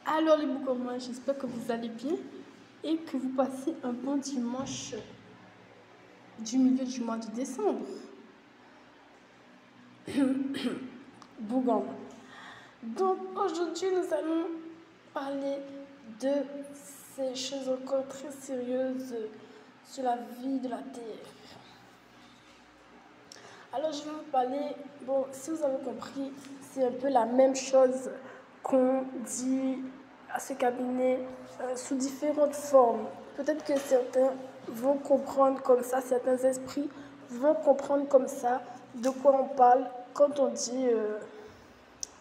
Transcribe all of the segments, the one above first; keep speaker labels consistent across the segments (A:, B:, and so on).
A: Alors les boucomans, j'espère que vous allez bien et que vous passez un bon dimanche du milieu du mois de décembre. Bougon. Donc aujourd'hui nous allons parler de ces choses encore très sérieuses sur la vie de la Terre. Alors je vais vous parler, bon si vous avez compris, c'est un peu la même chose qu'on dit à ce cabinet sous différentes formes. Peut-être que certains vont comprendre comme ça, certains esprits vont comprendre comme ça de quoi on parle quand on dit,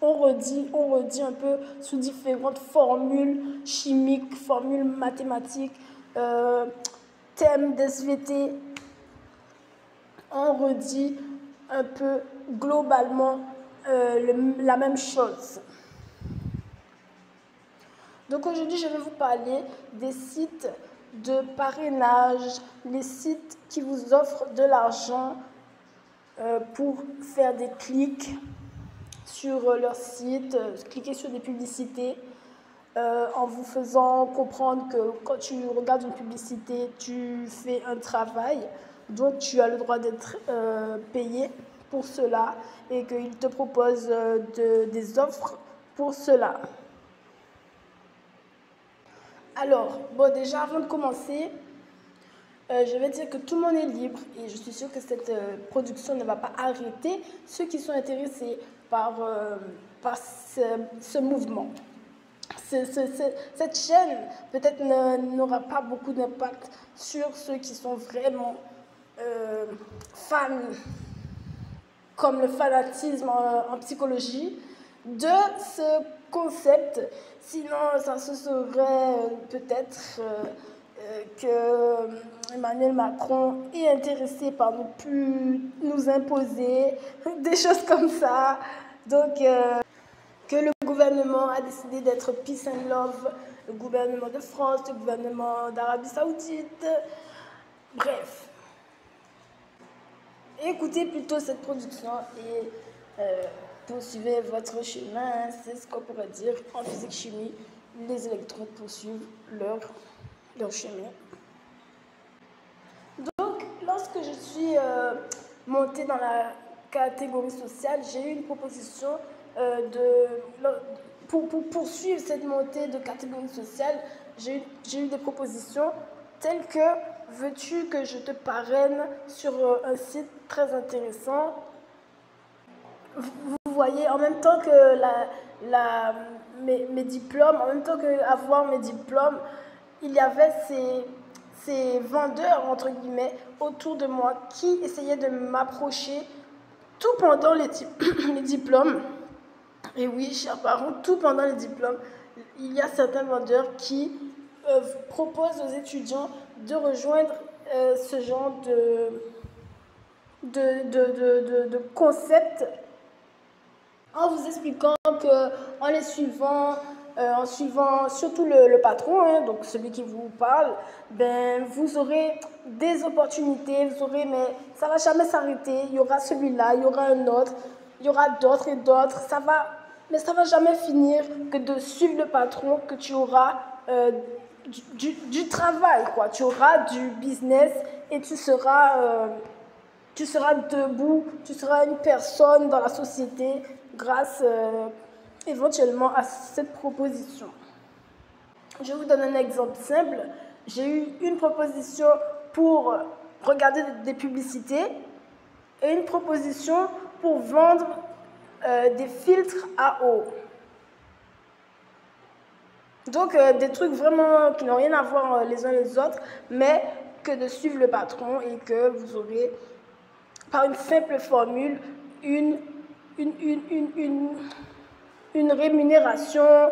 A: on redit un peu sous différentes formules chimiques, formules mathématiques, thèmes d'SVT. On redit un peu globalement la même chose. Donc aujourd'hui, je vais vous parler des sites de parrainage, les sites qui vous offrent de l'argent pour faire des clics sur leur site, cliquer sur des publicités en vous faisant comprendre que quand tu regardes une publicité, tu fais un travail, donc tu as le droit d'être payé pour cela et qu'ils te proposent des offres pour cela. Alors, bon déjà avant de commencer, je vais dire que tout le monde est libre et je suis sûre que cette production ne va pas arrêter ceux qui sont intéressés par ce mouvement. Cette chaîne peut-être n'aura pas beaucoup d'impact sur ceux qui sont vraiment fans, comme le fanatisme en psychologie, de ce concept. Sinon, ça se saurait peut-être que Emmanuel Macron est intéressé par ne plus nous imposer des choses comme ça. Donc, que le gouvernement a décidé d'être peace and love, le gouvernement de France, le gouvernement d'Arabie Saoudite, bref. Écoutez plutôt cette production et poursuivez votre chemin, c'est ce qu'on pourrait dire en physique-chimie, les électrons poursuivent leur chemin. Donc, lorsque je suis montée dans la catégorie sociale, j'ai eu une proposition pour poursuivre cette montée de catégorie sociale, j'ai eu des propositions telles que veux-tu que je te parraine sur un site très intéressant. Vous voyez, en même temps que mes diplômes, en même temps qu'avoir mes diplômes, il y avait ces vendeurs, entre guillemets, autour de moi qui essayaient de m'approcher tout pendant les diplômes. Et oui, chers parents, tout pendant les diplômes, il y a certains vendeurs qui proposent aux étudiants de rejoindre ce genre de concept en vous expliquant qu'en les suivant, en suivant surtout le patron, hein, donc celui qui vous parle, ben, vous aurez des opportunités, vous aurez, mais ça ne va jamais s'arrêter, il y aura celui-là, il y aura un autre, il y aura d'autres et d'autres, mais ça ne va jamais finir que de suivre le patron, que tu auras du travail, quoi. Tu auras du business et tu seras debout, tu seras une personne dans la société grâce éventuellement à cette proposition. Je vous donne un exemple simple. J'ai eu une proposition pour regarder des publicités et une proposition pour vendre des filtres à eau. Donc des trucs vraiment qui n'ont rien à voir les uns les autres, mais que de suivre le patron et que vous aurez par une simple formule une rémunération,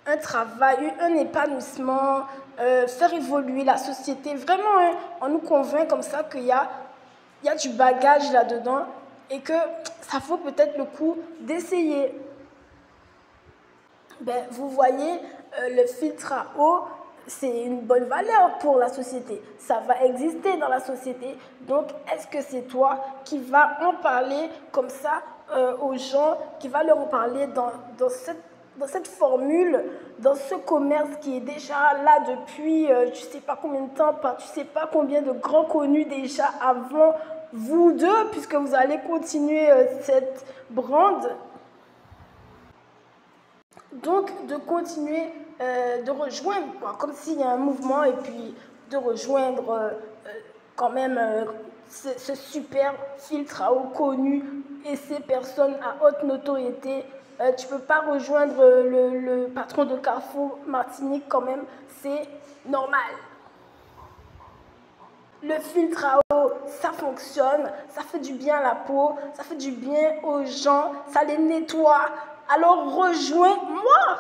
A: un travail, un épanouissement, faire évoluer la société. Vraiment, hein, on nous convainc comme ça qu'il y a du bagage là-dedans et que ça vaut peut-être le coup d'essayer. Ben, vous voyez, le filtre à eau, c'est une bonne valeur pour la société. Ça va exister dans la société. Donc, est-ce que c'est toi qui vas en parler comme ça aux gens, qui va leur en parler dans dans cette formule, dans ce commerce qui est déjà là depuis tu ne sais pas combien de temps, par tu ne sais pas combien de grands connus déjà avant vous deux, puisque vous allez continuer cette brande. Donc, de continuer, de rejoindre, quoi, comme s'il y a un mouvement, et puis de rejoindre quand même ce super filtre à eau connu et ces personnes à haute notoriété. Tu ne peux pas rejoindre le patron de Carrefour Martinique quand même, c'est normal. Le filtre à eau, ça fonctionne, ça fait du bien à la peau, ça fait du bien aux gens, ça les nettoie. Alors rejoins-moi.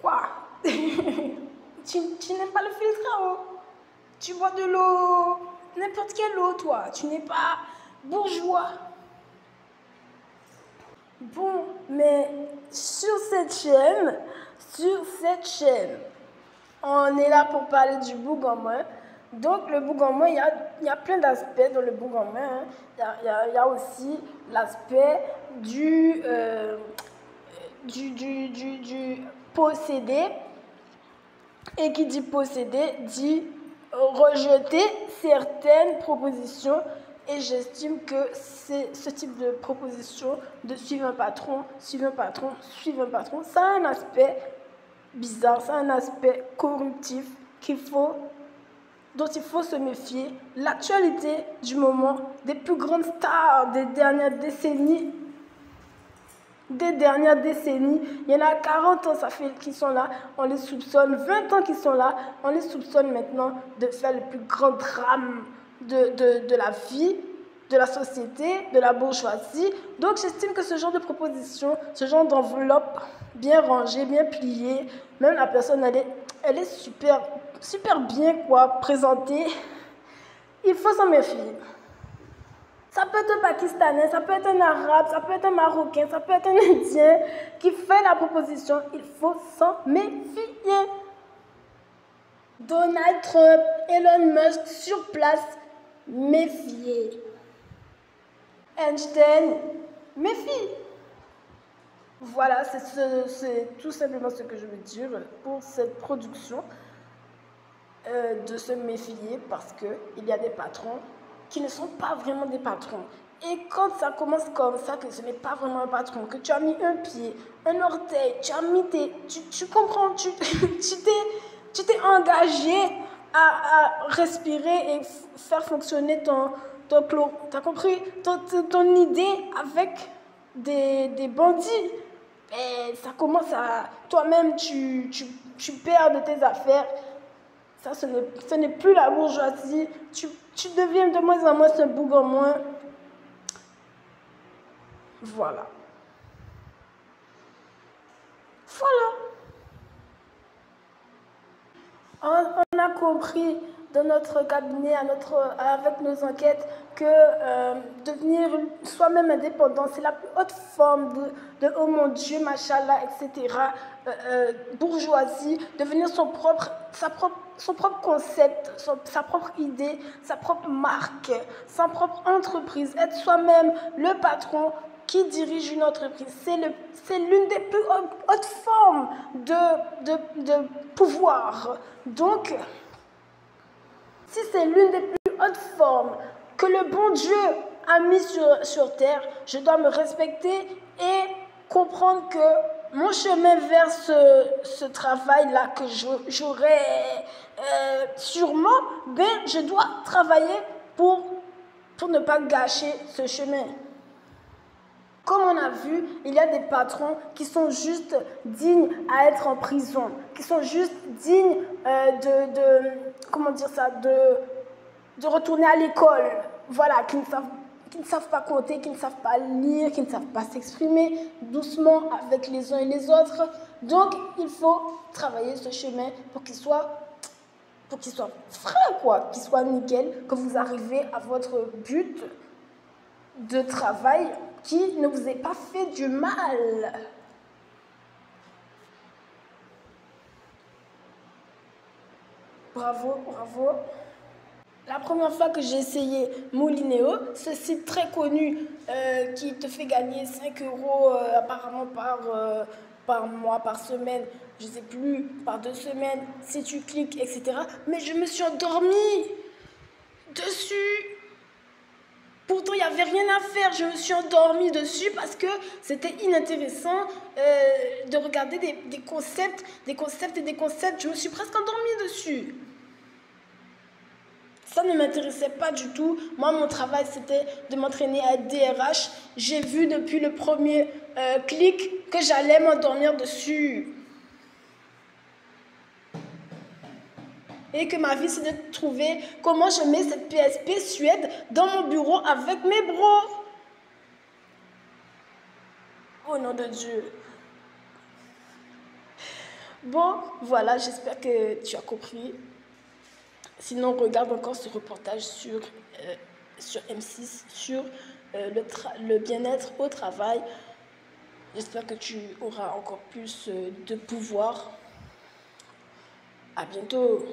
A: Quoi? Tu n'aimes pas le filtre à eau? Tu bois de l'eau, n'importe quelle eau, toi. Tu n'es pas bourgeois. Bon, mais sur cette chaîne, on est là pour parler du Bougainville. Donc, le Bougainville, il y a plein d'aspects dans le Bougainville. Hein. Il y a aussi l'aspect du posséder. Et qui dit posséder dit rejeter certaines propositions. Et j'estime que c'est ce type de proposition de suivre un patron, suivre un patron, suivre un patron, ça a un aspect bizarre, ça a un aspect corruptif dont il faut se méfier. L'actualité du moment, des plus grandes stars des dernières décennies, il y en a 40 ans, ça fait qu'ils sont là, on les soupçonne, 20 ans qu'ils sont là, on les soupçonne maintenant de faire le plus grand drame de la vie, de la société, de la bourgeoisie. Donc j'estime que ce genre de proposition, ce genre d'enveloppe bien rangée, bien pliée, même la personne, elle est super, super bien quoi, présentée, il faut s'en méfier. Ça peut être un Pakistanais, ça peut être un Arabe, ça peut être un Marocain, ça peut être un Indien qui fait la proposition. Il faut s'en méfier. Donald Trump, Elon Musk sur place, méfiez. Einstein, méfie. Voilà, c'est tout simplement ce que je veux dire pour cette production. De se méfier parce qu'il y a des patrons qui ne sont pas vraiment des patrons. Et quand ça commence comme ça, que ce n'est pas vraiment un patron, que tu as mis un pied, un orteil, tu as mis tu comprends, tu t'es engagé à respirer et faire fonctionner ton plan. Tu as compris ton idée avec des bandits. Et ça commence à... Toi-même, tu perds de tes affaires. Ça, ce n'est plus la bourgeoisie. Tu deviens de moins en moins ce Bougainville. Voilà. On a compris dans notre cabinet, avec nos enquêtes, que devenir soi-même indépendant, c'est la plus haute forme de oh mon Dieu, machallah, etc. Bourgeoisie, devenir son propre concept, sa propre idée, sa propre marque, sa propre entreprise, être soi-même le patron qui dirige une entreprise. C'est l'une des plus hautes formes de pouvoir. Donc, si c'est l'une des plus hautes formes que le bon Dieu a mis sur terre, je dois me respecter et comprendre que mon chemin vers ce travail-là que j'aurai sûrement, je dois travailler pour ne pas gâcher ce chemin. Comme on a vu, il y a des patrons qui sont juste dignes à être en prison, qui sont juste dignes de retourner à l'école. Voilà, qui ne savent pas compter, qui ne savent pas lire, qui ne savent pas s'exprimer doucement avec les uns et les autres. Donc, il faut travailler ce chemin pour qu'il soit frais, quoi, qu'il soit nickel, que vous arrivez à votre but de travail qui ne vous ait pas fait du mal. Bravo, bravo. La première fois que j'ai essayé Molinéo, ce site très connu qui te fait gagner 5 euros apparemment par mois, par semaine, je ne sais plus, par 2 semaines, si tu cliques, etc. Mais je me suis endormie dessus. Pourtant, il n'y avait rien à faire. Je me suis endormie dessus parce que c'était inintéressant de regarder des concepts. Je me suis presque endormie dessus. Ça ne m'intéressait pas du tout. Moi, mon travail, c'était de m'entraîner à être DRH. J'ai vu depuis le premier clic que j'allais m'endormir dessus. Et que ma vie, c'est de trouver comment je mets cette PSP Suède dans mon bureau avec mes bros. Au nom de Dieu. Bon, voilà, j'espère que tu as compris. Sinon, regarde encore ce reportage sur M6, sur le bien-être au travail. J'espère que tu auras encore plus de pouvoir. À bientôt.